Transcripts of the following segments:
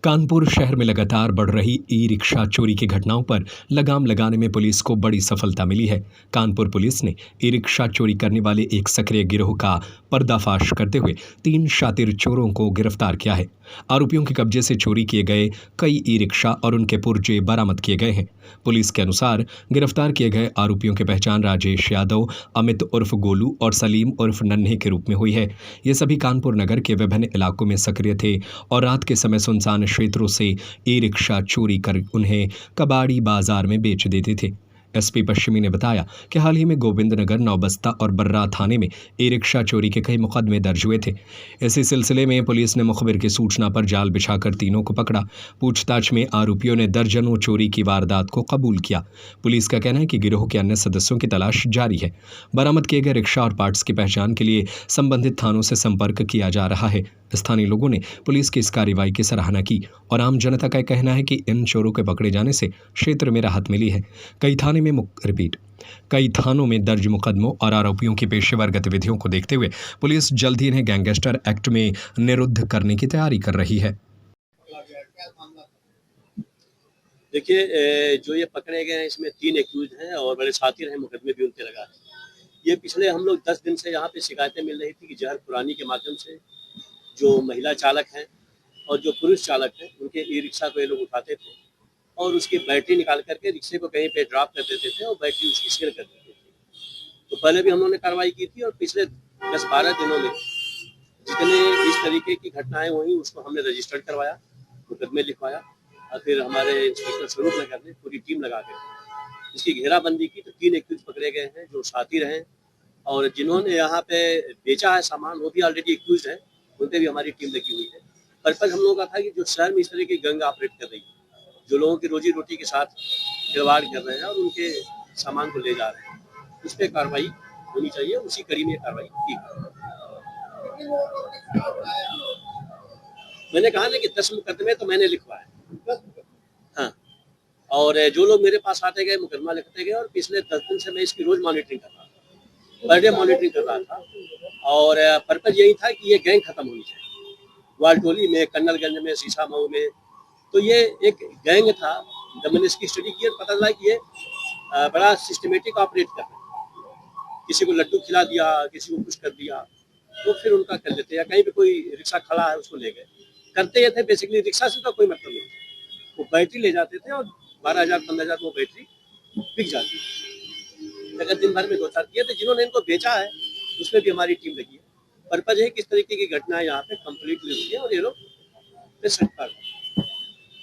कानपुर शहर में लगातार बढ़ रही ई रिक्शा चोरी की घटनाओं पर लगाम लगाने में पुलिस को बड़ी सफलता मिली है। कानपुर पुलिस ने ई रिक्शा चोरी करने वाले एक सक्रिय गिरोह का पर्दाफाश करते हुए 3 शातिर चोरों को गिरफ्तार किया है। आरोपियों के कब्जे से चोरी किए गए कई ई रिक्शा और उनके पुर्जे बरामद किए गए हैं। पुलिस के अनुसार गिरफ्तार किए गए आरोपियों की पहचान राजेश यादव, अमित उर्फ गोलू और सलीम उर्फ नन्हे के रूप में हुई है। ये सभी कानपुर नगर के विभिन्न इलाकों में सक्रिय थे और रात के समय सुनसान क्षेत्रों से ई रिक्शा चोरी कर उन्हें कबाड़ी बाजार में बेच देते थे। एसपी पश्चिमी ने बताया कि हाल ही में गोविंदनगर, नौबस्ता और बर्रा थाने में ई रिक्शा चोरी के कई मुकदमे दर्ज हुए थे। इसी सिलसिले में पुलिस ने मुखबिर की सूचना पर जाल बिछाकर तीनों को पकड़ा। पूछताछ में आरोपियों ने दर्जनों चोरी की वारदात को कबूल किया। पुलिस का कहना है कि गिरोह के अन्य सदस्यों की तलाश जारी है। बरामद किए गए रिक्शा और पार्ट्स की पहचान के लिए संबंधित थानों से संपर्क किया जा रहा है। स्थानीय लोगों ने पुलिस की इस कार्रवाई की सराहना की और आम जनता का कहना है कि इन चोरों के पकड़े जाने से क्षेत्र में राहत मिली है। कई थानों में दर्ज मुकदमों और आरोपियों की पेशेवर गतिविधियों को देखते हुए पुलिस जल्द ही इन्हें गैंगस्टर एक्ट में निरुद्ध करने की तैयारी कर रही है। देखिए, जो ये पकड़े गए हैं इसमें 3 एक्यूज हैं और बड़े साथी हैं, मुकदमे भी उनके लगा है। ये पिछले हम लोग 10 दिन से यहाँ पे शिकायतें मिल रही थी कि जहर पुरानी के माध्यम से जो महिला चालक हैं और जो पुरुष चालक हैं उनके ई रिक्शा को ये लोग उठाते थे और उसकी बैटरी निकाल करके रिक्शे को कहीं पे ड्रॉप कर देते थे और बैटरी उसकी सेल कर देते थे। तो पहले भी हम लोगों ने कार्रवाई की थी और पिछले 10-12 दिनों में जितने इस तरीके की घटनाएं हुई उसको हमने रजिस्टर्ड करवाया, मुकदमे लिखवाया और फिर हमारे इंस्पेक्टर स्वरूप नगर ने पूरी टीम लगा कर इसकी घेराबंदी की। तो 3 एक्यूज पकड़े गए हैं जो साथी रहे और जिन्होंने यहाँ पे बेचा है सामान वो भी ऑलरेडी एक्यूज है, उन पर भी हमारी टीम लगी हुई है। पर्पज हम लोगों का था कि जो शहर में इस तरह की गैंग ऑपरेट कर रही है, जो लोगों की रोजी रोटी के साथ खिलवाड़ कर रहे हैं और उनके सामान को ले जा रहे हैं, उस पर कार्रवाई होनी चाहिए। उसी कड़ी में कार्रवाई की। मैंने कहा ना कि 10 मुकदमे तो मैंने लिखवाए, हाँ, और जो लोग मेरे पास आते गए मुकदमा लिखते गए और पिछले 10 दिन से मैं इसकी रोज मॉनिटरिंग कर रहा था, पर डे मॉनिटरिंग कर रहा था और पर्पज यही था कि ये गैंग खत्म होनी चाहिए। वालटोली में, कन्नलगंज में, सीसामऊ में, तो ये एक गैंग था। जब मैंने इसकी स्टडी की पता चला कि ये बड़ा सिस्टमेटिक ऑपरेट कर रहे हैं। किसी को लड्डू खिला दिया, किसी को कुछ कर दिया, तो फिर उनका कर लेते, या कहीं पे कोई रिक्शा खड़ा है उसको ले गए। करते ये थे बेसिकली, रिक्शा से तो कोई मतलब नहीं, वो बैटरी ले जाते थे और 12,000-15,000 वो बैटरी बिक जाती थी। अगर दिन भर में 2-4 किए थे। जिन्होंने इनको बेचा है उसमें भी हमारी टीम लगी है। पर्पज है किस तरीके की घटनाएं यहाँ पे कम्प्लीटली हुई है और ये लोग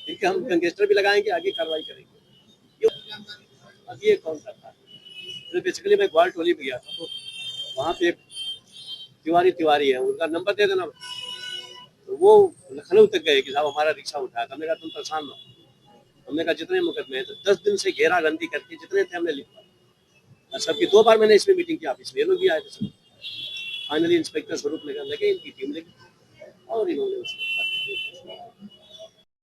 क्योंकि हम गैंगस्टर भी लगाएंगे, आगे कार्रवाई करेंगे। अब ये कौन सा था, तो बेसिकली मैं ग्वाल टोली में गया था, तो वहाँ पे एक तिवारी है, उनका नंबर दे देना। तो वो लखनऊ तक गए कि साहब हमारा रिक्शा उठाया था। हमने कहा तुम परेशान हो। हमने कहा जितने मुकदमे हैं, तो 10 दिन से घेराबंदी करके जितने थे हमने लिखवाए। सबकी 2 बार मैंने इसमें मीटिंग की, ऑफिस में ये लोग भी आए थे। फाइनली इंस्पेक्टर स्वरूप नगर लगे, इनकी टीम लगी और इन्होंने उसको